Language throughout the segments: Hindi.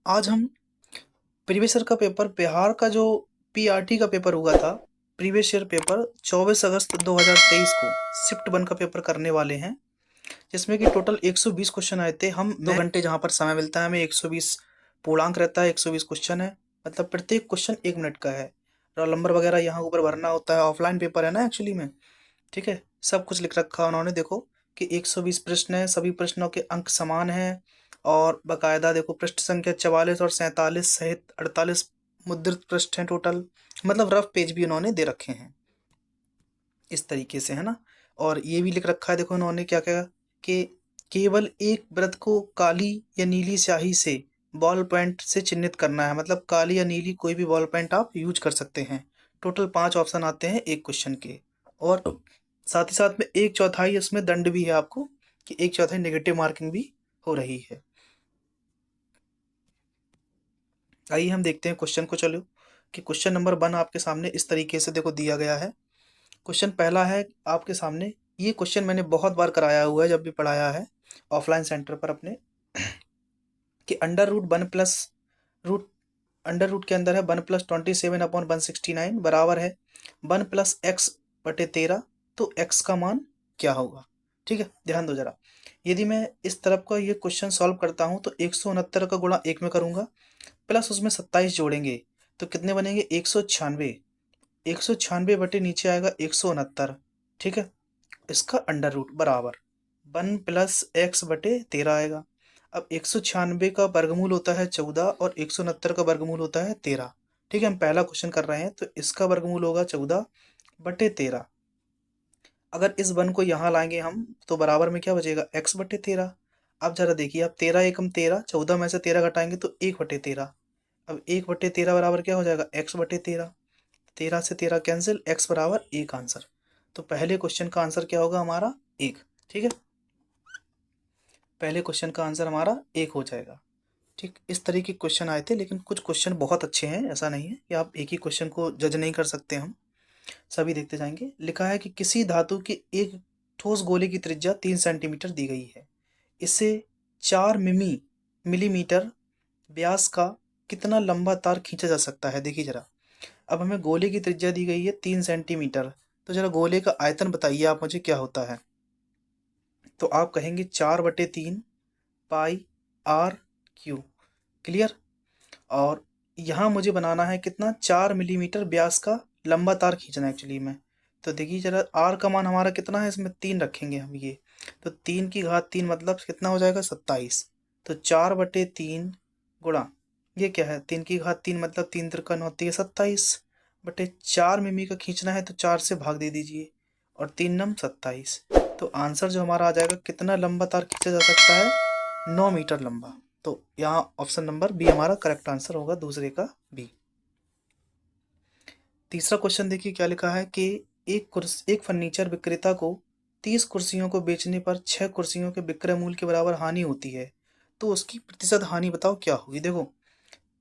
आज हम प्रीवियस ईयर का पेपर बिहार का जो पीआरटी का पेपर हुआ था, प्रीवियस ईयर पेपर 24 अगस्त 2023 को शिफ्ट 1 का पेपर करने वाले हैं, जिसमें कि टोटल 120 क्वेश्चन आए थे। हम 2 घंटे जहां पर समय मिलता है हमें 120 पूर्णांक रहता है, 120 क्वेश्चन है, मतलब प्रत्येक क्वेश्चन 1 मिनट का है। रोल नंबर वगैरह यहाँ ऊपर भरना होता है, ऑफलाइन पेपर है ना एक्चुअली में। ठीक है, सब कुछ लिख रखा है उन्होंने। देखो कि 120 प्रश्न है, सभी प्रश्नों के अंक समान हैं और बकायदा देखो पृष्ठ संख्या 44 और 47 सहित 48 मुद्रित पृष्ठ हैं टोटल। मतलब रफ पेज भी उन्होंने दे रखे हैं इस तरीके से, है ना। और ये भी लिख रखा है, देखो उन्होंने क्या क्या कि केवल एक वृत्त को काली या नीली स्याही से बॉल पॉइंट से चिन्हित करना है। मतलब काली या नीली कोई भी बॉल पॉइंट आप यूज कर सकते हैं। टोटल 5 ऑप्शन आते हैं एक क्वेश्चन के। और साथ ही साथ में 1/4 इसमें दंड भी है आपको, कि 1/4 नेगेटिव मार्किंग भी हो रही है। आइए हम देखते हैं क्वेश्चन को। चलो कि क्वेश्चन नंबर 1 आपके सामने इस तरीके से देखो दिया गया है। क्वेश्चन पहला है आपके सामने, ये क्वेश्चन मैंने बहुत बार कराया हुआ है जब भी पढ़ाया है ऑफलाइन सेंटर पर अपने, कि under root 1 plus root under root के अंदर है 1+27/169 बराबर है 1+x/13। तो x का मान क्या होगा? ठीक है, ध्यान दो जरा। यदि मैं इस तरफ का ये क्वेश्चन सॉल्व करता हूँ तो 169 का गुणा 1 में करूंगा, प्लस उसमें 27 जोड़ेंगे तो कितने बनेंगे? 196। 196 बटे नीचे आएगा 169। ठीक है, इसका अंडर रूट बराबर 1+x/13 आएगा। अब 196 का वर्गमूल होता है 14 और 169 का वर्गमूल होता है 13। ठीक है, हम पहला क्वेश्चन कर रहे हैं तो इसका वर्गमूल होगा 14/13। अगर इस 1 को यहाँ लाएंगे हम तो बराबर में क्या बचेगा? x/13। अब जरा देखिए, अब 13 एकम 13, 14 में से 13 घटाएंगे तो 1/13। अब 1/13 बराबर क्या हो जाएगा? x/13। 13 से 13 कैंसिल, x बराबर 1 आंसर। तो पहले क्वेश्चन का आंसर क्या होगा हमारा? 1। ठीक है, पहले क्वेश्चन का आंसर हमारा 1 हो जाएगा। ठीक, इस तरह के क्वेश्चन आए थे, लेकिन कुछ क्वेश्चन बहुत अच्छे हैं, ऐसा नहीं है कि आप एक ही क्वेश्चन को जज नहीं कर सकते। हम सभी देखते जाएंगे। लिखा है कि किसी धातु की एक ठोस गोले की त्रिज्या 3 सेंटीमीटर दी गई है, इससे 4 मिलीमीटर व्यास का कितना लंबा तार खींचा जा सकता है? देखिए जरा, अब हमें गोले की त्रिज्या दी गई है 3 सेंटीमीटर, तो जरा गोले का आयतन बताइए आप मुझे क्या होता है? तो आप कहेंगे 4/3 पाई आर क्यू। क्लियर? और यहाँ मुझे बनाना है कितना? 4 मिलीमीटर व्यास का लंबा तार खींचना है एक्चुअली में। तो देखिए जरा, आर का मान हमारा कितना है? इसमें 3 रखेंगे हम ये, तो 3 की घात 3 मतलब कितना हो जाएगा? 27। तो 4/3 गुणा, ये क्या है? 3 की घात 3 मतलब 3 त्रिका 9 है 27/4 मिमी का खींचना है तो 4 से भाग दे दीजिए और 3 नम 27। तो आंसर जो हमारा आ जाएगा, कितना लंबा तार खींचा जा सकता है? 9 मीटर लंबा। तो यहाँ ऑप्शन नंबर बी हमारा करेक्ट आंसर होगा, दूसरे का बी। तीसरा क्वेश्चन देखिए क्या लिखा है कि एक फर्नीचर विक्रेता को 30 कुर्सियों को बेचने पर 6 कुर्सियों के विक्रय मूल्य के बराबर हानि होती है, तो उसकी प्रतिशत हानि बताओ क्या होगी? देखो,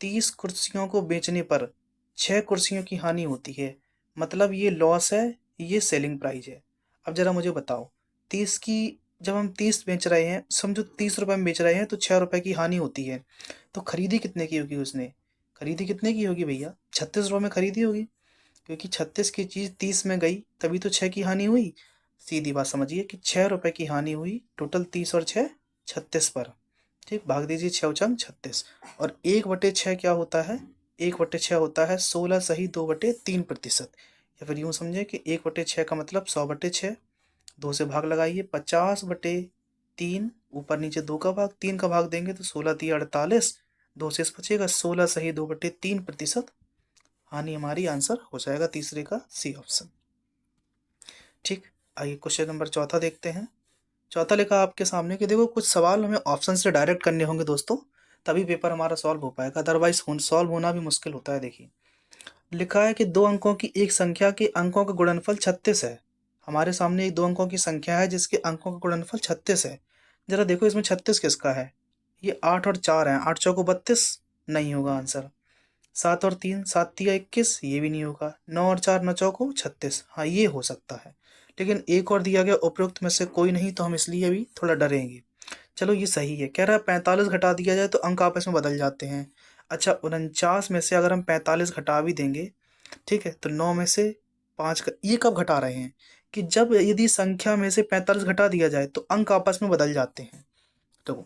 30 कुर्सियों को बेचने पर 6 कुर्सियों की हानि होती है, मतलब ये लॉस है, ये सेलिंग प्राइस है। अब जरा मुझे बताओ, 30 की, जब हम 30 बेच रहे हैं, समझो 30 रुपए में बेच रहे हैं, तो 6 रुपए की हानि होती है, तो खरीदी कितने की होगी उसने? खरीदी कितने की होगी भैया? 36 रुपए में खरीदी होगी, क्योंकि 36 की चीज़ 30 में गई तभी तो 6 की हानि हुई। सीधी बात समझिए कि 6 रुपए की हानि हुई, टोटल 30 और 6 36 पर। ठीक, भाग दीजिए 6 चंग 36। और 1/6 क्या होता है? 1/6 होता है 16 सही 2/3%। या फिर यूं समझे कि 1/6 का मतलब 100/6। 2 से भाग लगाइए, 50/3, ऊपर नीचे 2 का भाग, 3 का भाग देंगे तो 16 3 48, 2 से बचेगा 16 सही 2/3%। हानि हमारी आंसर हो जाएगा तीसरे का सी ऑप्शन। ठीक, आइए क्वेश्चन नंबर चौथा देखते हैं। चौथा लिखा आपके सामने कि देखो, कुछ सवाल हमें ऑप्शन से डायरेक्ट करने होंगे दोस्तों, तभी पेपर हमारा सॉल्व हो पाएगा, अदरवाइज सॉल्व होना भी मुश्किल होता है। देखिए लिखा है कि 2 अंकों की एक संख्या के अंकों का गुणनफल 36 है। हमारे सामने एक 2 अंकों की संख्या है जिसके अंकों का गुणनफल 36 है। जरा देखो इसमें 36 किसका है? ये 8 और 4 है, 8 चौको 32, नहीं होगा आंसर। 7 और 3, 7 तिया 21, ये भी नहीं होगा। 9 और 4, 9 चौको 36, हाँ ये हो सकता है। लेकिन एक और दिया गया उपरोक्त में से कोई नहीं, तो हम इसलिए अभी थोड़ा डरेंगे। चलो ये सही है। कह रहा है 45 घटा दिया जाए तो अंक आपस में बदल जाते हैं। अच्छा 49 में से अगर हम 45 घटा भी देंगे, ठीक है, तो 9 में से 5 का ये कब घटा रहे हैं कि जब यदि संख्या में से 45 घटा दिया जाए तो अंक आपस में बदल जाते हैं। तो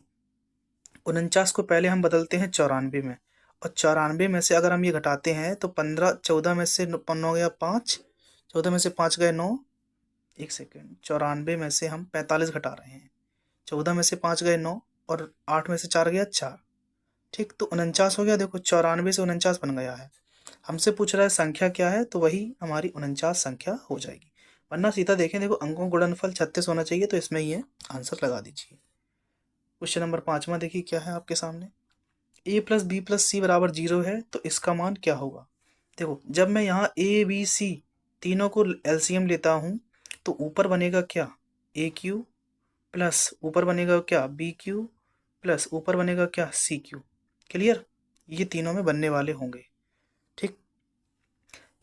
49 को पहले हम बदलते हैं 94 में, और 94 में से अगर हम ये घटाते हैं तो 15, 14 में से 9 गया 5, 14 में से 5 गए 9, एक सेकेंड, 94 में से हम 45 घटा रहे हैं, 14 में से 5 गए 9, और 8 में से 4 गया 4, ठीक, तो 49 हो गया। देखो 94 से 49 बन गया है। हमसे पूछ रहा है संख्या क्या है, तो वही हमारी 49 संख्या हो जाएगी। वरना सीधा देखें, देखो अंकों का गुणनफल 36 होना चाहिए, तो इसमें ये आंसर लगा दीजिए। क्वेश्चन नंबर 5वां देखिए क्या है आपके सामने। a प्लस बी प्लस सी बराबर 0 है तो इसका मान क्या होगा। देखो जब मैं यहाँ ए बी सी तीनों को एलसीएम लेता हूँ तो ऊपर बनेगा क्या, ए क्यू, प्लस ऊपर बनेगा क्या बी क्यू, प्लस ऊपर बनेगा क्या सी क्यू। क्लियर, ये तीनों में बनने वाले होंगे। ठीक,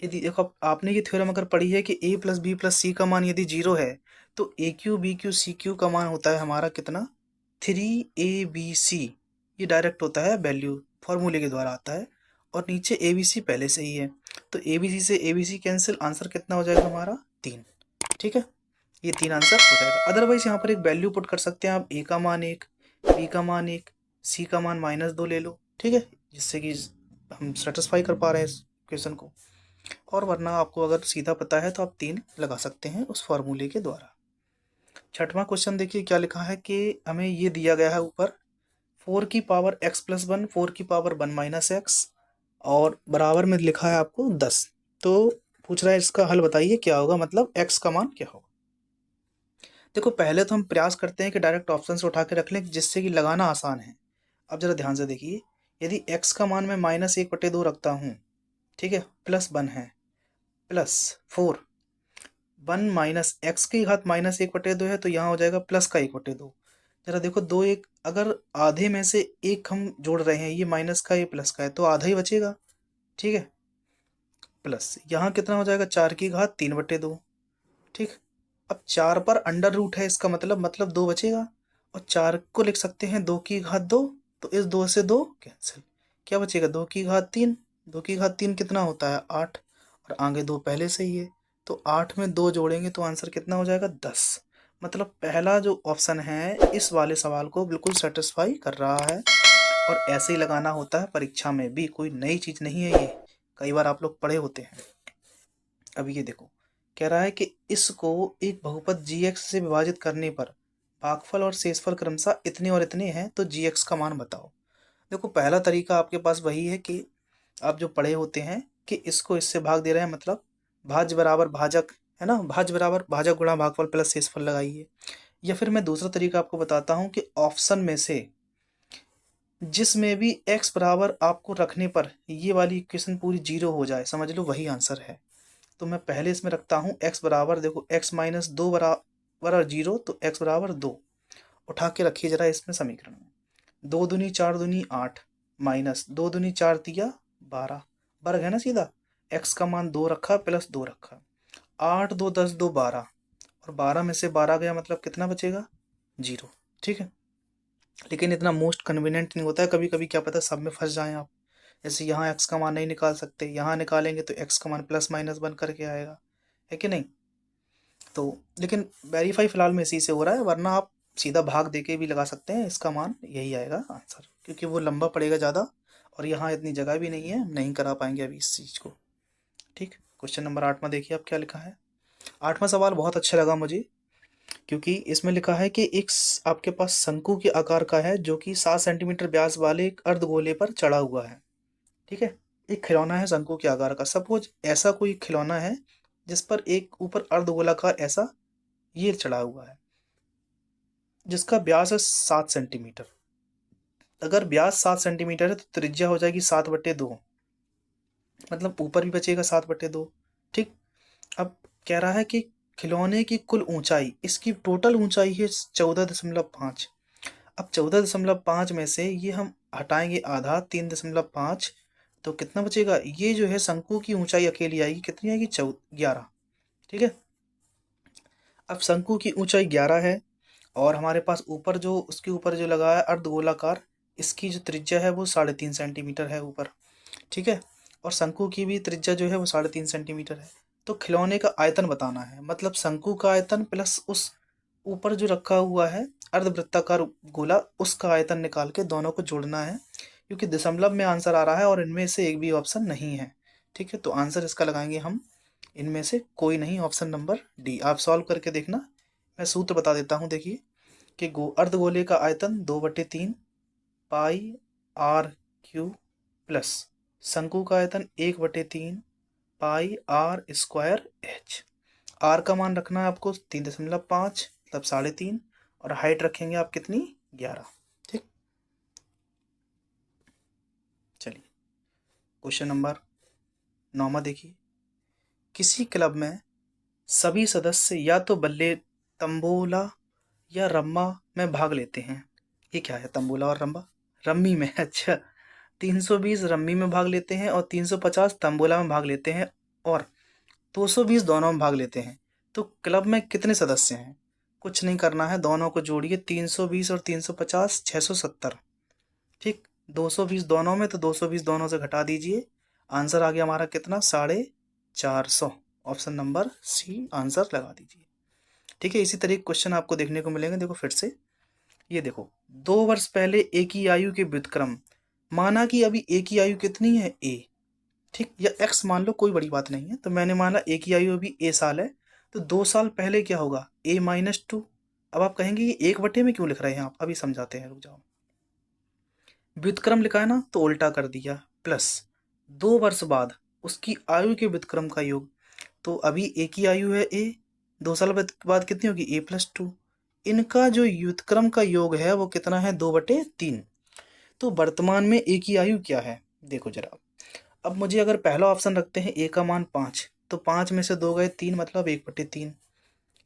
यदि देखो आपने ये थ्योरम अगर पढ़ी है कि a plus B plus C का मान यदि 0 है तो A cube B cube C cube का मान होता है हमारा कितना, 3abc। ये डायरेक्ट होता है, वैल्यू फॉर्मूले के द्वारा आता है, और नीचे abc पहले से ही है, तो abc से abc कैंसिल, आंसर कितना हो जाएगा हमारा 3। ठीक है, ये 3 आंसर हो जाएगा। अदरवाइज यहाँ पर एक वैल्यू पुट कर सकते हैं आप, a का मान 1, b का मान 1, c का मान -2 ले लो, ठीक है, जिससे कि हम सेटिस्फाई कर पा रहे हैं इस क्वेश्चन को। और वरना आपको अगर सीधा पता है तो आप 3 लगा सकते हैं उस फॉर्मूले के द्वारा। छठवां क्वेश्चन देखिए क्या लिखा है कि हमें ये दिया गया है ऊपर 4 की पावर x प्लस 1, 4 की पावर 1 माइनस एक्स, और बराबर में लिखा है आपको 10। तो पूछ रहा है इसका हल बताइए क्या होगा, मतलब x का मान क्या होगा। देखो पहले तो हम प्रयास करते हैं कि डायरेक्ट ऑप्शन से उठा के रख लें जिससे कि लगाना आसान है। अब जरा ध्यान से देखिए, यदि x का मान मैं -1/2 रखता हूँ, ठीक है, प्लस 1 है, प्लस 4, 1 माइनस एक्स की घात -1/2 है तो यहाँ हो जाएगा प्लस का 1/2। जरा देखो 2 1, अगर आधे में से एक हम जोड़ रहे हैं, ये माइनस का ये प्लस का है तो आधा ही बचेगा, ठीक है, प्लस यहाँ कितना हो जाएगा 4 की घात 3/2। ठीक, अब 4 पर अंडर रूट है, इसका मतलब 2 बचेगा, और 4 को लिख सकते हैं 2 की घात 2, तो इस 2 से 2 कैंसिल, क्या बचेगा 2 की घात 3, 2 की घात 3 कितना होता है 8, और आगे 2 पहले से ही है, तो 8 में 2 जोड़ेंगे तो आंसर कितना हो जाएगा 10। मतलब पहला जो ऑप्शन है इस वाले सवाल को बिल्कुल सेटिस्फाई कर रहा है, और ऐसे ही लगाना होता है परीक्षा में भी, कोई नई चीज़ नहीं है ये, कई बार आप लोग पढ़े होते हैं। अब ये देखो कह रहा है कि इसको एक बहुपद gx से विभाजित करने पर भागफल और शेषफल क्रमशः इतने और इतने हैं, तो gx का मान बताओ। देखो पहला तरीका आपके पास वही है कि आप जो पढ़े होते हैं कि इसको इससे भाग दे रहे हैं, मतलब भाज्य बराबर भाजक है ना, भाज्य बराबर भाजक गुणा भागफल प्लस शेषफल लगाइए। या फिर मैं दूसरा तरीका आपको बताता हूँ कि ऑप्शन में से जिसमें भी x बराबर आपको रखने पर ये वाली इक्वेशन पूरी 0 हो जाए, समझ लो वही आंसर है। तो मैं पहले इसमें रखता हूँ x बराबर, देखो x माइनस 2 बराबर 0, तो x बराबर 2 उठा के रखिए जरा इसमें समीकरण में। 2 दूनी 4 दूनी 8, माइनस 2 दूनी 4 दिया 12, वर्ग है ना सीधा, x का मान 2 रखा प्लस 2 रखा, 8 2 10 2 12, और 12 में से 12 गया मतलब कितना बचेगा 0। ठीक है, लेकिन इतना मोस्ट कन्वीनियंट नहीं होता है, कभी कभी क्या पता सब में फंस जाएं आप। जैसे यहाँ x का मान नहीं निकाल सकते, यहाँ निकालेंगे तो x का मान प्लस माइनस बन करके आएगा, है कि नहीं। तो लेकिन वेरीफाई फिलहाल में इसी से हो रहा है, वरना आप सीधा भाग दे के भी लगा सकते हैं, इसका मान यही आएगा आंसर, क्योंकि वो लंबा पड़ेगा ज़्यादा और यहाँ इतनी जगह भी नहीं है, नहीं करा पाएंगे अभी इस चीज़ को। ठीक, क्वेश्चन नंबर 8वां देखिए आप क्या लिखा है। 8वां सवाल बहुत अच्छा लगा मुझे, क्योंकि इसमें लिखा है कि एक आपके पास शंकु के आकार का है जो कि 7 सेंटीमीटर व्यास वाले एक अर्धगोले पर चढ़ा हुआ है। ठीक है, एक खिलौना है शंकु के आकार का, सपोज ऐसा कोई खिलौना है जिस पर एक ऊपर अर्धगोलाकार ऐसा ये चढ़ा हुआ है, जिसका व्यास है 7 सेंटीमीटर। अगर व्यास 7 सेंटीमीटर है तो त्रिज्या हो जाएगी 7/2, मतलब ऊपर भी बचेगा 7/2। ठीक, अब कह रहा है कि खिलौने की कुल ऊंचाई, इसकी टोटल ऊंचाई है 14.5। अब 14.5 में से ये हम हटाएंगे आधा 3.5, तो कितना बचेगा, ये जो है शंकु की ऊंचाई अकेली आएगी, कितनी आएगी 11। ठीक है, अब शंकु की ऊंचाई 11 है और हमारे पास ऊपर जो उसके ऊपर जो लगा है अर्धगोलाकार, इसकी जो त्रिज्या है वो 3.5 सेंटीमीटर है ऊपर, ठीक है। और शंकु की भी त्रिज्या जो है वो 3.5 सेंटीमीटर है। तो खिलौने का आयतन बताना है, मतलब शंकु का आयतन प्लस उस ऊपर जो रखा हुआ है अर्धवृत्ताकार गोला, उसका आयतन निकाल के दोनों को जोड़ना है, क्योंकि दशमलव में आंसर आ रहा है और इनमें से एक भी ऑप्शन नहीं है, ठीक है। तो आंसर इसका लगाएंगे हम, इनमें से कोई नहीं, ऑप्शन नंबर डी। आप सॉल्व करके देखना, मैं सूत्र बता देता हूँ। देखिए कि अर्धगोले का आयतन 2/3 पाई आर क्यू प्लस शंकु का आयतन 1/3 पाई आर स्क्वायर एच। आर का मान रखना है आपको 3.5 मतलब 3.5, और हाइट रखेंगे आप कितनी 11, ठीक। चलिए क्वेश्चन नंबर 9 देखिए, किसी क्लब में सभी सदस्य या तो बल्ले, तंबोला या रम्मा में भाग लेते हैं। ये क्या है तंबोला और रम्मा? रम्मी में, अच्छा। 320 रम्मी में भाग लेते हैं और 350 तंबोला में भाग लेते हैं और 220 दोनों में भाग लेते हैं। तो क्लब में कितने सदस्य हैं? कुछ नहीं करना है, दोनों को जोड़िए, 320 और 350 670, ठीक। 220 दोनों में, तो 220 दोनों से घटा दीजिए, आंसर आ गया हमारा कितना 450। ऑप्शन नंबर सी आंसर लगा दीजिए, ठीक है। इसी तरीके क्वेश्चन आपको देखने को मिलेंगे। देखो फिर से, ये देखो, 2 वर्ष पहले एक ही आयु के व्युत्क्रम, माना कि अभी एक ही आयु कितनी है ए, ठीक, या एक्स मान लो, कोई बड़ी बात नहीं है। तो मैंने माना एक ही आयु अभी ए साल है, तो 2 साल पहले क्या होगा A-2। अब आप कहेंगे ये 1/, में क्यों लिख रहे हैं आप, अभी समझाते हैं, रुक जाओ। व्युत्क्रम लिखा है ना, तो उल्टा कर दिया, प्लस 2 वर्ष बाद उसकी आयु के व्युत्क्रम का योग। तो अभी एक ही आयु है ए, 2 साल बाद कितनी होगी A+2। इनका जो व्युत्क्रम का योग है वो कितना है 2/3। तो वर्तमान में ए की आयु क्या है, देखो जरा। अब मुझे अगर पहला ऑप्शन रखते हैं ए का मान 5, तो 5 में से 2 गए 3, मतलब 1/3।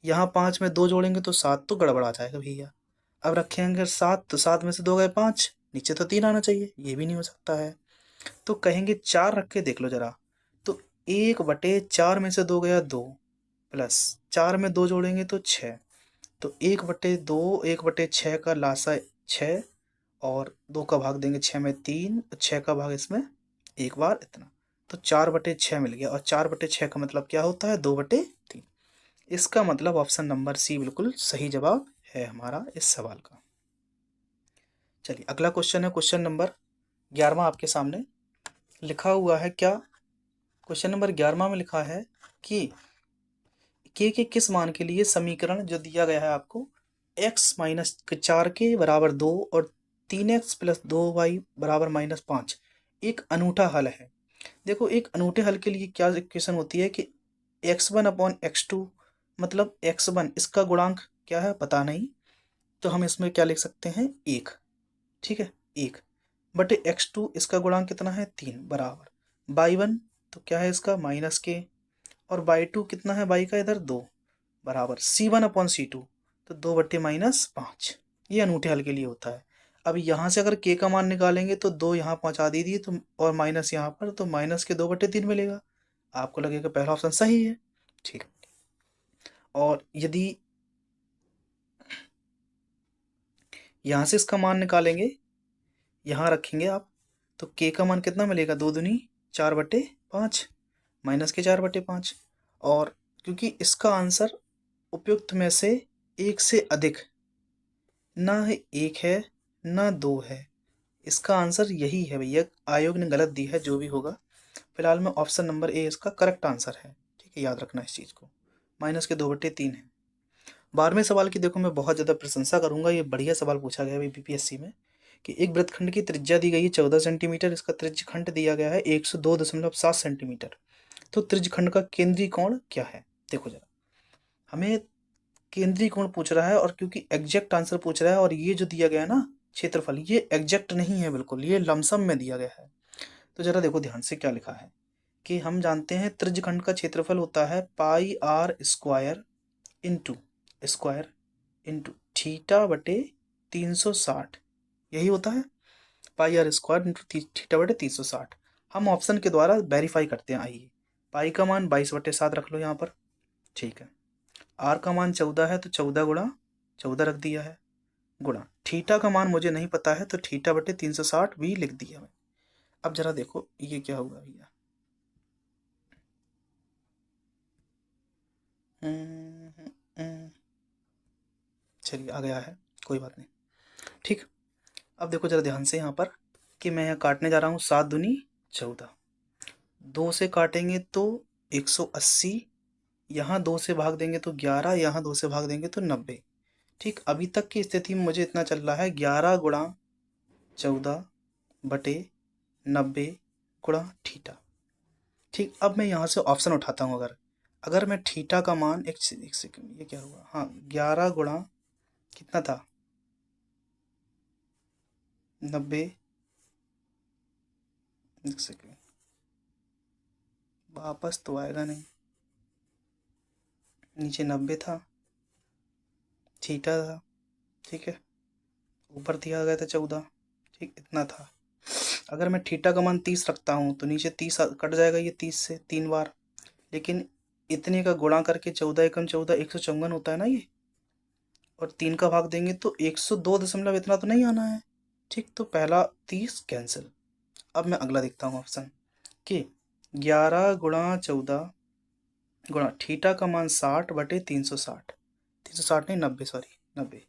यहाँ 5 में 2 जोड़ेंगे तो 7, तो गड़बड़ा जाएगा भैया। अब रखेंगे 7, तो 7 में से 2 गए 5, नीचे तो 3 आना चाहिए, ये भी नहीं हो सकता है। तो कहेंगे 4 रख के देख लो जरा। तो 1/4 में से 2 गया 2, प्लस 4 में 2 जोड़ेंगे तो 6, तो 1/2, 1/6 का लासा 6, और 2 का भाग देंगे 6 में 3, 6 का भाग इसमें एक बार इतना, तो 4/6 मिल गया। और 4/6 का मतलब क्या होता है 2/3। इसका मतलब ऑप्शन नंबर सी बिल्कुल सही जवाब है हमारा इस सवाल का। चलिए अगला क्वेश्चन है, क्वेश्चन नंबर 11 आपके सामने लिखा हुआ है क्या। क्वेश्चन नंबर 11 में लिखा है कि के किस मान के लिए समीकरण जो दिया गया है आपको, x-4 बराबर 2 और 3x + 2y बराबर -5 एक अनूठा हल है। देखो एक अनूठे हल के लिए क्या इक्वेशन होती है कि x1/x2, मतलब x1 इसका गुणांक क्या है पता नहीं, तो हम इसमें क्या लिख सकते हैं 1, ठीक है, 1/x2 इसका गुणांक कितना है 3 बराबर y1, तो क्या है इसका -k, और y2 कितना है y का इधर 2 बराबर c1/c2, तो 2/-5। ये अनूठे हल के लिए होता है। अब यहाँ से अगर k का मान निकालेंगे तो 2 यहाँ पहुँचा दीजिए, तो और माइनस यहाँ पर, तो माइनस के 2/3 मिलेगा। आपको लगेगा पहला ऑप्शन सही है, ठीक। और यदि यहाँ से इसका मान निकालेंगे, यहाँ रखेंगे आप, तो k का मान कितना मिलेगा 2 दूनी 4/5, माइनस के 4/5। और क्योंकि इसका आंसर उपयुक्त में से एक से अधिक ना एक है ना 2 है, इसका आंसर यही है भैया, आयोग ने गलत दी है जो भी होगा। फिलहाल में ऑप्शन नंबर ए इसका करेक्ट आंसर है, ठीक है, याद रखना इस चीज़ को, माइनस के 2/3 है। 12वें सवाल की देखो मैं बहुत ज़्यादा प्रशंसा करूंगा, ये बढ़िया सवाल पूछा गया है बीपीएससी में, कि एक वृत्तखंड की त्रिज्या दी गई है 14 सेंटीमीटर, इसका त्रिज्यखंड दिया गया है 102.7 सेंटीमीटर। तो त्रिज्यखंड का केंद्रीय कोण क्या है? देखो जरा, हमें केंद्रीय कोण पूछ रहा है, और क्योंकि एग्जैक्ट आंसर पूछ रहा है, और ये जो दिया गया है ना क्षेत्रफल, ये एग्जैक्ट नहीं है बिल्कुल, ये लमसम में दिया गया है। तो जरा देखो ध्यान से क्या लिखा है कि हम जानते हैं त्रिज्यखंड का क्षेत्रफल होता है पाई आर स्क्वायर इंटू θ/360, यही होता है पाई आर स्क्वायर इंटू θ/360। हम ऑप्शन के द्वारा वेरीफाई करते हैं, आइए। पाई का मान 22/7 रख लो यहाँ पर, ठीक है। आर का मान 14 है, तो 14 गुणा 14 रख दिया है, गुणा थीटा का मान मुझे नहीं पता है तो थीटा बटे 360 भी लिख दिया मैं। अब जरा देखो ये क्या होगा भैया, चलिए आ गया है, कोई बात नहीं। ठीक, अब देखो जरा ध्यान से यहाँ पर कि मैं यहाँ काटने जा रहा हूँ 7 दूनी 14, 2 से काटेंगे तो 180, यहाँ 2 से भाग देंगे तो 11, यहाँ 2 से भाग देंगे तो 90। ठीक, अभी तक की स्थिति में मुझे इतना चल रहा है 11 गुणा 14 बटे 90 गुणा थीटा। ठीक, अब मैं यहाँ से ऑप्शन उठाता हूँ, अगर अगर मैं थीटा का मान एक सेकंड, ये क्या हुआ, हाँ 11 गुणा कितना था 90, एक सेकंड वापस तो आएगा नहीं, नीचे 90 था, थीटा था, ठीक है, ऊपर दिया गया था 14, ठीक इतना था। अगर मैं थीटा का मान 30 रखता हूँ तो नीचे 30 कट जाएगा, ये 30 से 3 बार, लेकिन इतने का गुणा करके 14 एकम 14 154 होता है ना ये, और 3 का भाग देंगे तो 102 दशमलव इतना तो नहीं आना है। ठीक, तो पहला 30 कैंसिल। अब मैं अगला देखता हूँ ऑप्शन कि 11 गुणा 14 गुणा थीटा का मान 60 बटे 360, 360 नहीं 90, सॉरी 90,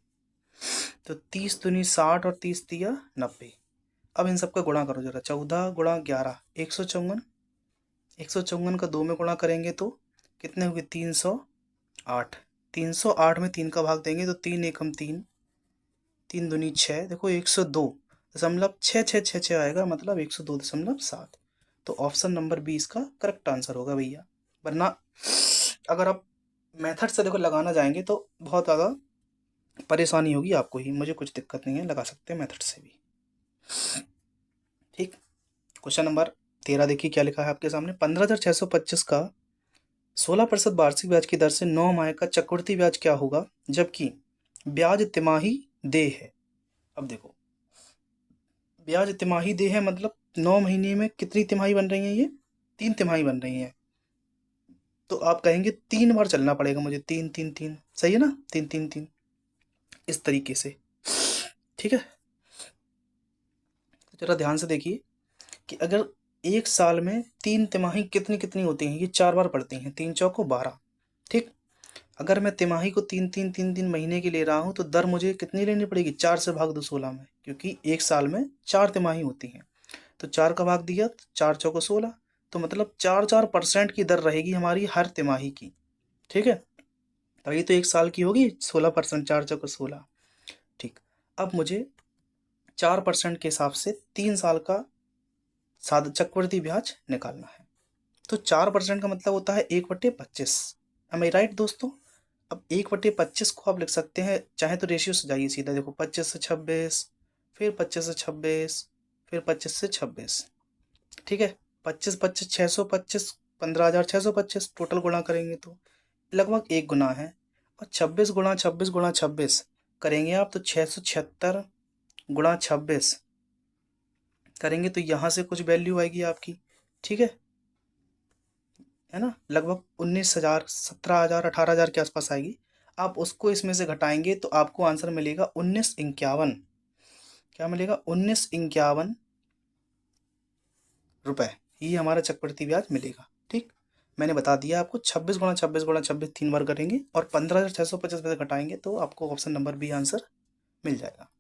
तो 30 दूनी 60 और 30 दिया 90। अब इन सबका गुणा करो जरा, 14 गुणा 11 154, 154 का 2 में गुणा करेंगे तो कितने हुए 308, 308 में 3 का भाग देंगे तो 3 एकम 3, 3 दूनी 6, देखो 102.6666 आएगा, मतलब 102.7। तो ऑप्शन नंबर बी इसका करेक्ट आंसर होगा भैया। वरना अगर आप मेथड से देखो लगाना जाएंगे तो बहुत ज़्यादा परेशानी होगी आपको ही, मुझे कुछ दिक्कत नहीं है, लगा सकते हैं मेथड से भी। ठीक, क्वेश्चन नंबर 13 देखिए क्या लिखा है आपके सामने, 15,625 का 16% वार्षिक ब्याज की दर से 9 माह का चक्रवृद्धि ब्याज क्या होगा जबकि ब्याज तिमाही देय है। अब देखो ब्याज तिमाही देय है मतलब 9 महीने में कितनी तिमाही बन रही है, ये 3 तिमाही बन रही है, तो आप कहेंगे 3 बार चलना पड़ेगा मुझे, 3 3 3, सही है ना, 3 3 3 इस तरीके से। ठीक है, तो जरा ध्यान से देखिए कि अगर एक साल में 3 तिमाही कितनी कितनी होती हैं, ये 4 बार पड़ती हैं, 3 चौको 12। ठीक, अगर मैं तिमाही को 3 3 3 3 महीने की ले रहा हूँ तो दर मुझे कितनी लेनी पड़ेगी, 4 से भाग दो 16 में, क्योंकि एक साल में 4 तिमाही होती हैं, तो 4 का भाग दिया तो 4 चौको 16, तो मतलब 4% की दर रहेगी हमारी हर तिमाही की। ठीक है, तभी तो एक साल की होगी 16%, 4 चौको 16। ठीक, अब मुझे 4% के हिसाब से 3 साल का साध चक्रवृद्धि ब्याज निकालना है, तो 4% का मतलब होता है 1/25। एम आई राइट दोस्तों? अब 1/25 को आप लिख सकते हैं, चाहे तो रेशियो से जाइए सीधा, देखो 25 से 26, फिर 25 से 26, फिर 25 से 26। ठीक है, 25 25 625, 15,625 टोटल गुणा करेंगे तो लगभग 1 गुना है, और 26 गुणा 26 गुणा 26 करेंगे आप तो 676 गुणा 26 करेंगे तो यहाँ से कुछ वैल्यू आएगी आपकी। ठीक है ना, लगभग 19,000 17,000 18,000 के आसपास आएगी। आप उसको इसमें से घटाएंगे तो आपको आंसर मिलेगा 1951, क्या मिलेगा 1951 रुपए, ये हमारा चक्रवृद्धि ब्याज मिलेगा। ठीक, मैंने बता दिया आपको 26 गुणा 26 गुणा 26 3 बार करेंगे और 15,650 में से घटाएंगे तो आपको ऑप्शन नंबर बी आंसर मिल जाएगा।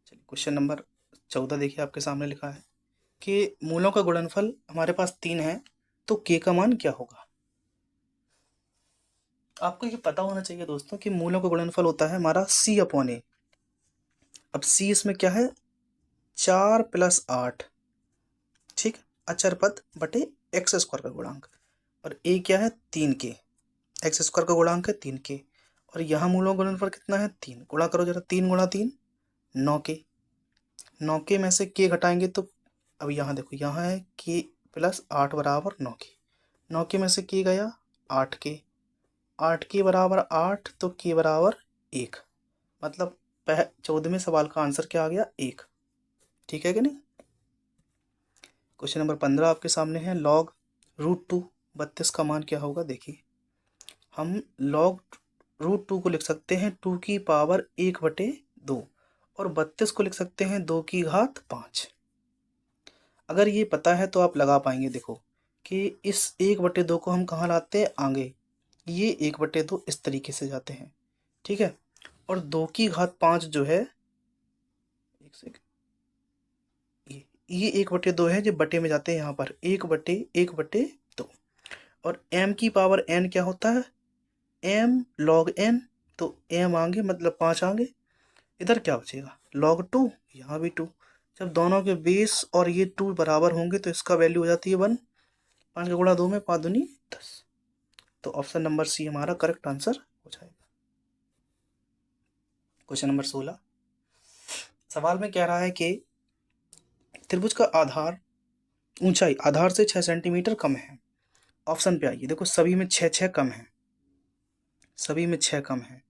चलिए क्वेश्चन नंबर 14 देखिए आपके सामने लिखा है कि मूलों का गुणनफल हमारे पास 3 है तो के का मान क्या होगा। आपको ये पता होना चाहिए दोस्तों कि मूलों का गुणनफल होता है हमारा C/A। अब C इसमें क्या है, 4 + 8, ठीक, अचर पद बटे एक्स स्क्वायर का गुणांक, और ए क्या है 3 के, एक्स स्क्वायर का गुणांक है 3 के, और यहाँ मूलों का गुणनफल कितना है 3, गुणा करो जरा, 3 गुणा 3 9 के, 9 के में से के घटाएंगे तो अब यहाँ देखो, यहाँ है के + 8 बराबर 9 के, 9 के में से के गया 8 के, 8 के बराबर 8 तो के बराबर 1, मतलब 14वें सवाल का आंसर क्या आ गया 1। ठीक है कि नहीं। क्वेश्चन नंबर 15 आपके सामने है, log √2 32 का मान क्या होगा। देखिए हम log रूट 2 को लिख सकते हैं 2 की पावर 1/2 और 32 को लिख सकते हैं 2 की घात 5। अगर ये पता है तो आप लगा पाएंगे। देखो कि इस 1/2 को हम कहाँ लाते हैं, आगे। ये 1/2 इस तरीके से जाते हैं, ठीक है। और 2 की घात 5 जो है, एक सेकंड, ये 1/2 है जो बटे में जाते हैं, यहाँ पर 1/2। और m की पावर n क्या होता है, m log n। तो m आगे मतलब 5 आगे, इधर क्या बचेगा log 2, यहाँ भी 2। जब दोनों के बेस और ये 2 बराबर होंगे तो इसका वैल्यू हो जाती है 1। 5 का गुणा 2 में 5 दूनी 10। तो ऑप्शन नंबर सी हमारा करेक्ट आंसर हो जाएगा। क्वेश्चन नंबर 16 सवाल में कह रहा है कि त्रिभुज का आधार ऊंचाई आधार से 6 सेंटीमीटर कम है। ऑप्शन पे आइए। देखो सभी में 6 कम है, सभी में 6 कम है।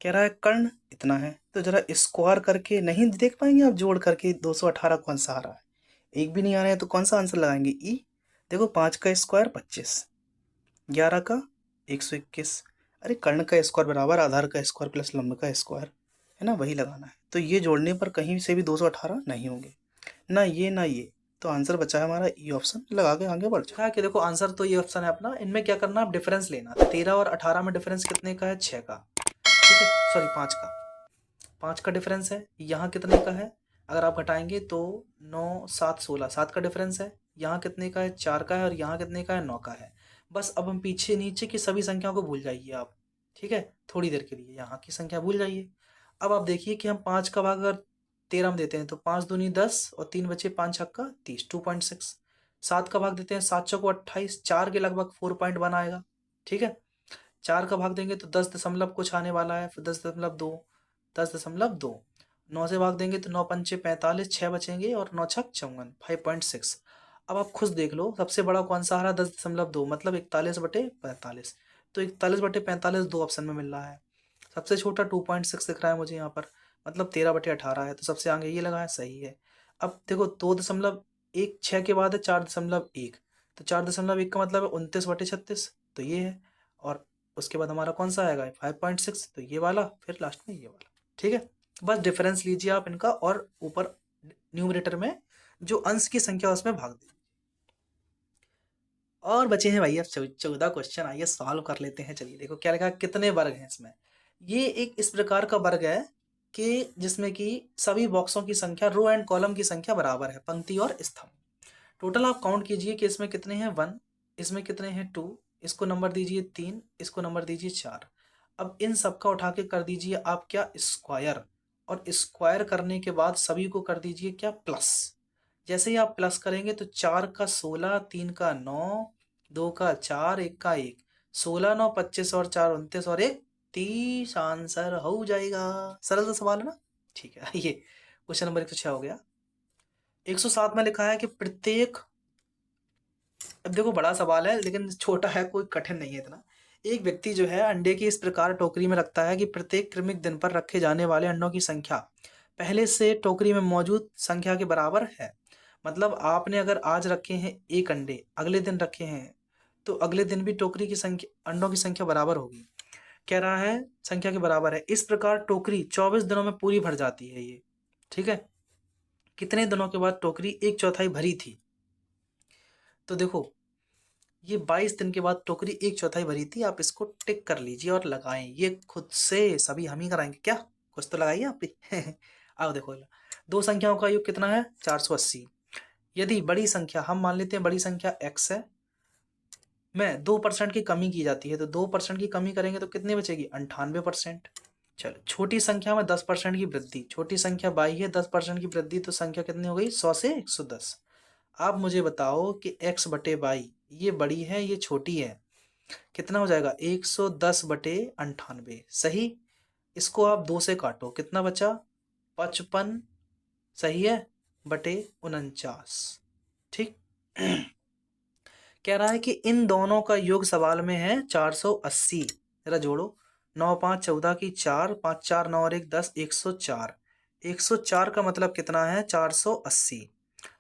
कह रहा है कर्ण इतना है, तो जरा स्क्वायर करके नहीं देख पाएंगे आप, जोड़ करके 218 कौन सा आ रहा है, एक भी नहीं आ रहा है, तो कौन सा आंसर लगाएंगे, ई। देखो 5 का स्क्वायर 25, 11 का 121। अरे कर्ण का स्क्वायर बराबर आधार का स्क्वायर प्लस लंब का स्क्वायर, है ना, वही लगाना है। तो ये जोड़ने पर कहीं से भी 218 नहीं होंगे, ना ये ना ये। तो आंसर बचा है हमारा ई ऑप्शन, लगा के आगे बढ़ जाओ। कि देखो आंसर तो ये ऑप्शन है अपना। इनमें क्या करना, आप डिफरेंस लेना। 13 और 18 में डिफरेंस कितने का है, 6 का, ठीक है, सॉरी 5 का डिफरेंस है। यहाँ कितने का है, अगर आप घटाएंगे तो 9 7 16, 7 का डिफरेंस है। यहाँ कितने का है, 4 का है। और यहाँ कितने का है, 9 का है। बस अब हम पीछे नीचे की सभी संख्याओं को भूल जाइए आप, ठीक है, थोड़ी देर के लिए यहाँ की संख्या भूल जाइए। अब आप देखिए कि हम 5 का भाग अगर 13 में देते हैं तो 5 दूनी 10 और 3 बचे, 5 छक्का 30, 2.6। 7 का भाग देते हैं, 7 चौको 28, 4 के लगभग 4.1 आएगा, ठीक है। 4 का भाग देंगे तो 10 दशमलव कुछ आने वाला है, फिर 10.2, 10.2। 9 से भाग देंगे तो 9 पंचे 45, 6 बचेंगे और 9 छक 54, 5.6। अब आप खुद देख लो सबसे बड़ा कौन सा आ रहा है, 10.2 मतलब 41/45। तो 41/45 दो ऑप्शन में मिल रहा है। सबसे छोटा 2.6 दिख रहा है मुझे यहाँ पर, मतलब 13/18 है। तो सबसे आगे ये लगा है, सही है। अब देखो 2.1 6 के बाद है 4.1, तो 4.1 का मतलब है 29/36, तो ये है। और उसके बाद हमारा कौन सा आएगा, 5.6, तो ये वाला, फिर लास्ट में ये वाला, ठीक है। बस डिफरेंस लीजिए आप इनका और ऊपर न्यूमरेटर में जो अंश की संख्या उसमें भाग दीजिए। और बचे हैं भाई अब 14 क्वेश्चन, आइए सॉल्व कर लेते हैं। चलिए देखो क्या लिखा है, कितने वर्ग हैं इसमें। ये एक इस प्रकार का वर्ग है कि जिसमें कि सभी बॉक्सों की संख्या, रो एंड कॉलम की संख्या बराबर है, पंक्ति और स्तंभ। टोटल आप काउंट कीजिए कि इसमें कितने हैं 1, इसमें कितने हैं 2, इसको नंबर दीजिए 3, इसको नंबर दीजिए 4। अब इन सब का उठा के कर दीजिए आप क्या, स्क्वायर। और स्क्वायर करने के बाद सभी को कर दीजिए क्या, प्लस। जैसे ही आप प्लस करेंगे तो 4 का 16, 3 का 9, 2 का 4, 1 का 1, 16 9 25 और 4 29 और 1 30, आंसर हो जाएगा। सरल सा सवाल है ना, ठीक है। ये क्वेश्चन नंबर 106 हो गया। 107 में लिखा है कि प्रत्येक, अब देखो बड़ा सवाल है लेकिन छोटा है, कोई कठिन नहीं है इतना। एक व्यक्ति जो है अंडे की इस प्रकार टोकरी में रखता है कि प्रत्येक क्रमिक दिन पर रखे जाने वाले अंडों की संख्या पहले से टोकरी में मौजूद संख्या के बराबर है। मतलब आपने अगर आज रखे हैं 1 अंडे, अगले दिन रखे हैं, तो अगले दिन भी टोकरी की संख्या, अंडों की संख्या बराबर होगी। कह रहा है संख्या के बराबर है। इस प्रकार टोकरी 24 दिनों में पूरी भर जाती है ये, ठीक है। कितने दिनों के बाद टोकरी 1/4 भरी थी, तो देखो ये 22 दिन के बाद टोकरी 1/4 भरी थी। आप इसको टिक कर लीजिए और लगाएं, ये खुद से सभी हम ही कराएंगे क्या, कुछ तो लगाइए आप भी। आओ देखो, दो संख्याओं का योग कितना है, 480। यदि बड़ी संख्या, हम मान लेते हैं बड़ी संख्या x है, में 2% की कमी की जाती है, तो 2% की कमी करेंगे तो कितनी बचेगी, 98%। चलो छोटी संख्या में 10% की वृद्धि, छोटी संख्या 22 है, 10% की वृद्धि, तो संख्या कितनी हो गई, 100 से 110। आप मुझे बताओ कि x/22 ये बड़ी है ये छोटी है, कितना हो जाएगा, 110/98। सही। इसको आप 2 से काटो, कितना बचा, 55, सही है, बटे 49, ठीक। कह रहा है कि इन दोनों का योग सवाल में है 480। जरा जोड़ो, 9 5 14 की 4, 5 4 9 और 1 10, 104। 104 का मतलब कितना है, 480।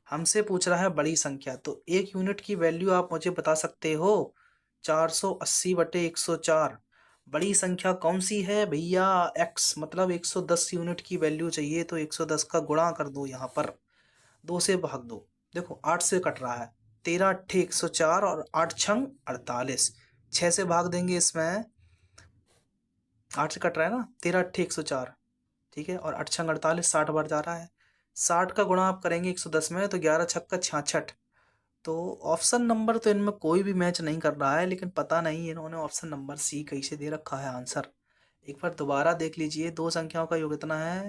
हमसे पूछ रहा है बड़ी संख्या, तो एक यूनिट की वैल्यू आप मुझे बता सकते हो, 480/104। बड़ी संख्या कौन सी है भैया? x, मतलब 110 यूनिट की वैल्यू चाहिए तो 110 का गुणा कर दो, यहाँ पर 2 से भाग दो। देखो 8 से कट रहा है, 13 अट्ठे 104 और 8 छंग 48, 6 से भाग देंगे इसमें, 8 से कट रहा है ना, 13 अट्ठे 104, ठीक है, और 8 छंग 48, 60 बार जा रहा है। 60 का गुणा आप करेंगे 110 में तो 11 छक्का 66। तो ऑप्शन नंबर तो इनमें कोई भी मैच नहीं कर रहा है, लेकिन पता नहीं इन्होंने ऑप्शन नंबर सी कैसे दे रखा है आंसर। एक बार दोबारा देख लीजिए, दो संख्याओं का योग इतना है,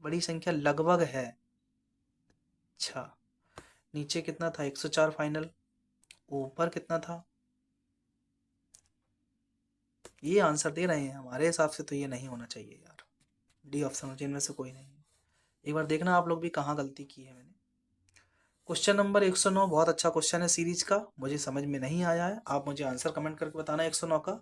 बड़ी संख्या लगभग है। अच्छा, नीचे कितना था? 104 फाइनल, ऊपर कितना था? ये आंसर दे रहे हैं, हमारे हिसाब से तो ये नहीं होना चाहिए यार, डी ऑप्शन हो, इनमें से कोई नहीं। एक बार देखना आप लोग भी कहाँ गलती की है मैंने। क्वेश्चन नंबर 109 बहुत अच्छा क्वेश्चन है सीरीज का, मुझे समझ में नहीं आया है, आप मुझे आंसर कमेंट करके बताना। 109 का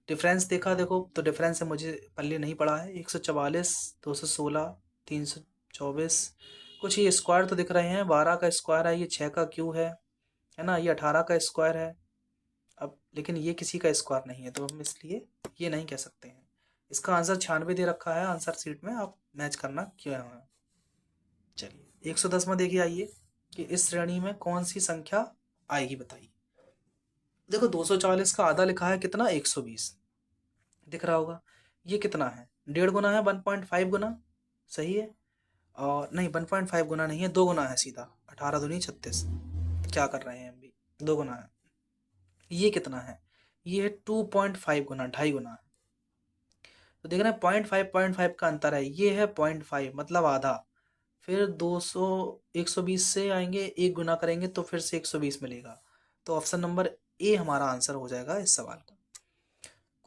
डिफरेंस देखा देखो, तो डिफरेंस है मुझे पल्ले नहीं पड़ा है। 144, 216, 324, कुछ ये स्क्वायर तो दिख रहे हैं, 12 का स्क्वायर है, ये 6 का क्यू है ना, ये 18 का स्क्वायर है। अब लेकिन ये किसी का स्क्वायर नहीं है, तो हम इसलिए ये नहीं कह सकते हैं। इसका आंसर 96 दे रखा है आंसर शीट में, आप मैच करना क्या है। चलिए 110 में देखिए, आइए कि इस श्रेणी में कौन सी संख्या आएगी, बताइए। देखो 240 का आधा लिखा है कितना? 120 दिख रहा होगा। ये कितना है? 1.5 गुना है, 1.5 गुना, सही है। और नहीं, 1.5 गुना नहीं है, 2 गुना है सीधा, 18 दूनी 36, क्या कर रहे हैं हम भी, 2 गुना है। ये कितना है? ये है 2.5 गुना, 2.5 गुना है। तो देख रहे हैं 0.5 का अंतर है, ये है 0.5 मतलब आधा। फिर 200 120 से आएंगे, एक गुना करेंगे तो फिर से 120 मिलेगा। तो ऑप्शन नंबर ए हमारा आंसर हो जाएगा इस सवाल का।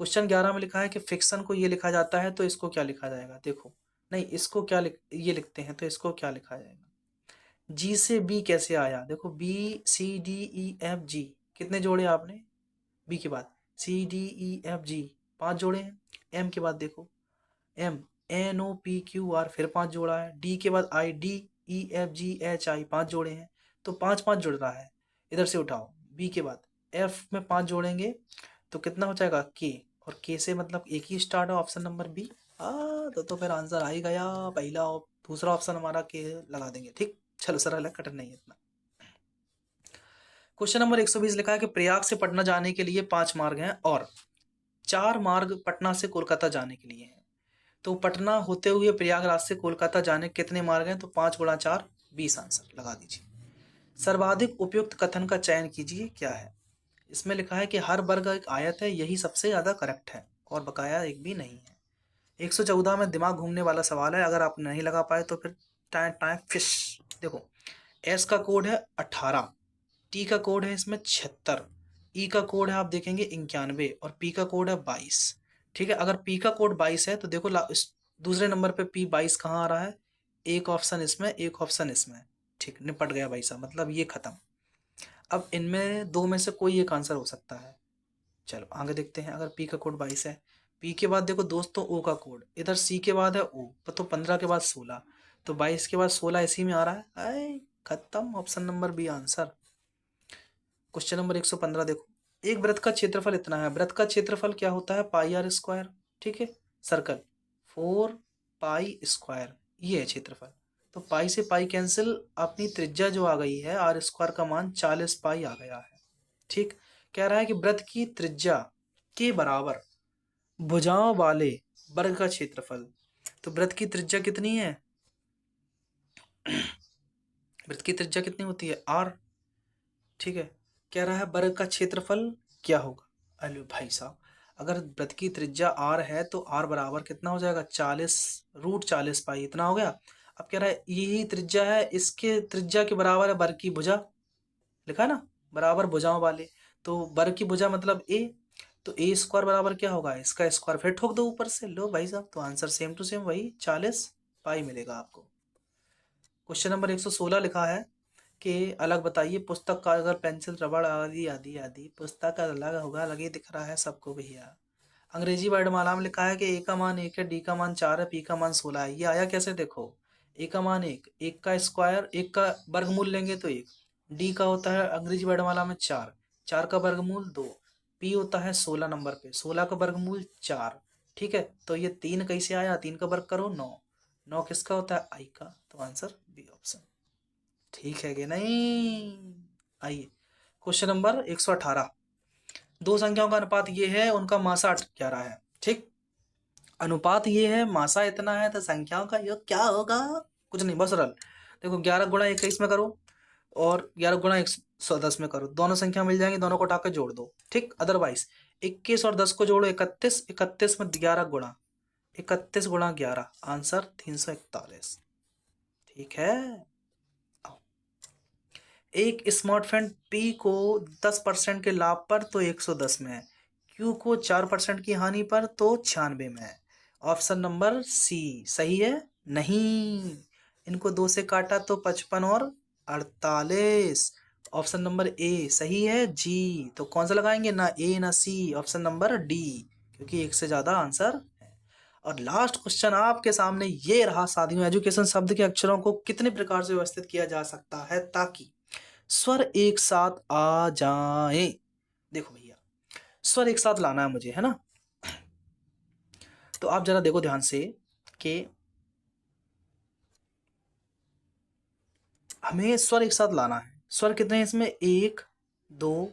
क्वेश्चन 11 में लिखा है कि फिक्शन को ये लिखा जाता है तो इसको क्या लिखा जाएगा? देखो, नहीं इसको क्या ये लिखते हैं तो इसको क्या लिखा जाएगा? जी से बी कैसे आया? देखो BCDEFG कितने जोड़े आपने? बी के बाद CDEFG 5 जोड़े हैं। एम के बाद देखो MNOPQR फिर 5 जोड़ा है। डी के बाद IDEFGHI 5 जोड़े हैं, तो 5 5 जुड़ रहा है। इधर से उठाओ, बी के बाद एफ में 5 जोड़ेंगे तो कितना हो जाएगा? के, और के से मतलब एक ही स्टार्ट है, ऑप्शन नंबर बी। तो फिर आंसर आ ही गया पहला, और दूसरा ऑप्शन हमारा के लगा देंगे, ठीक। चलो सरल है, कठिन नहीं है इतना। क्वेश्चन नंबर 120 लिखा है कि प्रयाग से पटना जाने के लिए 5 मार्ग हैं और 4 मार्ग पटना से कोलकाता जाने के लिए हैं। तो पटना होते हुए प्रयागराज से कोलकाता जाने कितने मार्ग हैं? तो 5 गुणा 4 20 आंसर लगा दीजिए। सर्वाधिक उपयुक्त कथन का चयन कीजिए, क्या है? इसमें लिखा है कि हर वर्ग एक आयत है, यही सबसे ज्यादा करेक्ट है और बकाया एक भी नहीं है। 114 में दिमाग घूमने वाला सवाल है, अगर आप नहीं लगा पाए तो फिर टाइम टाइम फिश। देखो एस का कोड है 18, टी का कोड है इसमें 76, ई का कोड है आप देखेंगे 91 और पी का कोड है 22। ठीक है, अगर पी का कोड 22 है तो देखो दूसरे नंबर पे पी 22 कहाँ आ रहा है? एक ऑप्शन इसमें, एक ऑप्शन इसमें, ठीक, निपट गया भाई साहब, मतलब ये खत्म। अब इनमें दो में से कोई एक आंसर हो सकता है। चलो आगे देखते हैं। अगर पी का कोड 22 है, पी के बाद देखो दोस्तों ओ का कोड, इधर सी के बाद है ओ, तो 15 के बाद 16, तो 22 के बाद 16 इसी में आ रहा है। खत्म, option number B answer. Question number 115 देखो, एक वृत्त का क्षेत्रफल इतना है। वृत्त का क्षेत्रफल क्या होता है? पाई आर स्क्वायर, ठीक है, सर्कल 4 पाई स्क्वायर, ये है क्षेत्रफल। तो पाई से पाई कैंसिल, अपनी त्रिज्या जो आ गई है आर स्क्वायर का मान 40 पाई आ गया है, ठीक। कह रहा है कि वृत्त की त्रिज्या के बराबर भुजाओं वाले वर्ग का क्षेत्रफल। तो वृत्त की त्रिज्या कितनी है? वृत्त की त्रिज्या कितनी होती है? आर, ठीक है। कह रहा है वर्ग का क्षेत्रफल क्या होगा? अरे भाई साहब, अगर वृत्त की त्रिज्या आर है तो आर बराबर कितना हो जाएगा? 40 रूट 40 पाई, इतना हो गया। अब कह रहा है यही त्रिज्या है, इसके त्रिज्या के बराबर है वर्ग की भुजा, लिखा है ना, बराबर भुजाओं वाले। तो वर्ग की भुजा मतलब ए, तो ए स्क्वायर बराबर क्या होगा? इसका स्क्वायर, फिर ठोक दो ऊपर से, लो भाई साहब, तो आंसर सेम टू सेम वही 40 पाई मिलेगा आपको। क्वेश्चन नंबर 116 लिखा है कि अलग बताइए, पुस्तक कागज पेंसिल रबड़ आदि आदि आदि, पुस्तक का अलग होगा, अलग ही दिख रहा है सबको भैया। अंग्रेजी वर्णमाला में लिखा है कि ए का मान 1 है, डी का मान 4 है, पी का मान 16 है। ये आया कैसे? देखो ए का मान 1, 1 का स्क्वायर, 1 का वर्गमूल लेंगे तो 1, डी का होता है अंग्रेजी वर्णमाला में 4, 4 का वर्गमूल 2, P होता है 16 नंबर पे, 16 का वर्गमूल 4। ठीक है, तो ये 3 कैसे आया, 3 का वर्ग करो 9, 9 किसका होता है, I का, तो आंसर बी ऑप्शन। ठीक है कि नहीं। आइए क्वेश्चन नंबर 118। दो संख्याओं का अनुपात ये है, उनका मासा 11 है। ठीक, अनुपात ये है, मासा इतना है, तो संख्याओं का योग क्या होगा, कुछ नहीं, बहुत सरल। देखो 11 गुणा 21 में करो और 11 गुणा 110 में करो, दोनों संख्या मिल जाएंगी, दोनों को उठा के जोड़ दो। ठीक, अदरवाइज 21 और 10 को जोड़ो 31, 31 में 11 गुणा, 31 गुणा 11, आंसर 341। ठीक है। एक स्मार्टफोन P को 10% के लाभ पर तो 110 में है, Q को 4% की हानि पर तो 96 में है। ऑप्शन नंबर सी सही है। नहीं, इनको 2 से काटा तो 55 और 48। ऑप्शन नंबर ए सही है। जी, तो कौन सा लगाएंगे, ना ए ना सी, ऑप्शन नंबर डी, क्योंकि एक से ज्यादा आंसर है। और लास्ट क्वेश्चन आपके सामने ये रहा साथियों, एजुकेशन शब्द के अक्षरों को कितने प्रकार से व्यवस्थित किया जा सकता है ताकि स्वर एक साथ आ जाए। देखो भैया, स्वर एक साथ लाना है मुझे, है ना, तो आप जरा देखो ध्यान से कि हमें स्वर एक साथ लाना है। स्वर कितने हैं इसमें, 1 2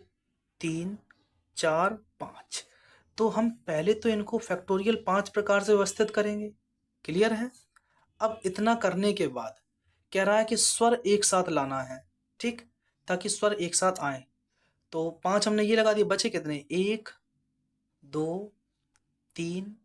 3 4 5। तो हम पहले तो इनको फैक्टोरियल 5 प्रकार से व्यवस्थित करेंगे। क्लियर है। अब इतना करने के बाद कह रहा है कि स्वर एक साथ लाना है। ठीक, ताकि स्वर एक साथ आए, तो 5 हमने ये लगा दिए, बचे कितने, 1 2 3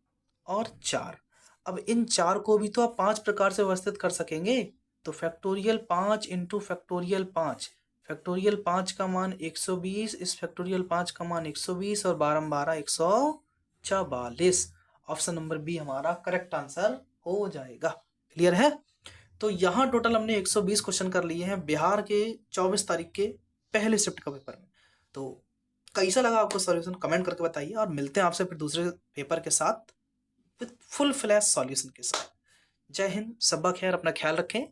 और 4। अब इन 4 को भी तो आप 5 प्रकार से व्यवस्थित कर सकेंगे, तो फैक्टोरियल 5 इंटू फैक्टोरियल 5, फैक्टोरियल 5 का मान 120, इस फैक्टोरियल 5 का मान 120 और 12 12 144। ऑप्शन नंबर बी हमारा करेक्ट आंसर हो जाएगा। क्लियर है। तो यहाँ टोटल हमने 120 क्वेश्चन कर लिए हैं बिहार के 24 तारीख के पहले शिफ्ट का पेपर में। तो कैसा लगा आपको सॉल्यूशन, कमेंट करके बताइए, और मिलते हैं आपसे फिर दूसरे पेपर के साथ विद फुल फ्लैश सॉल्यूशन के साथ। जय हिंद, सबका खैर, अपना ख्याल रखें।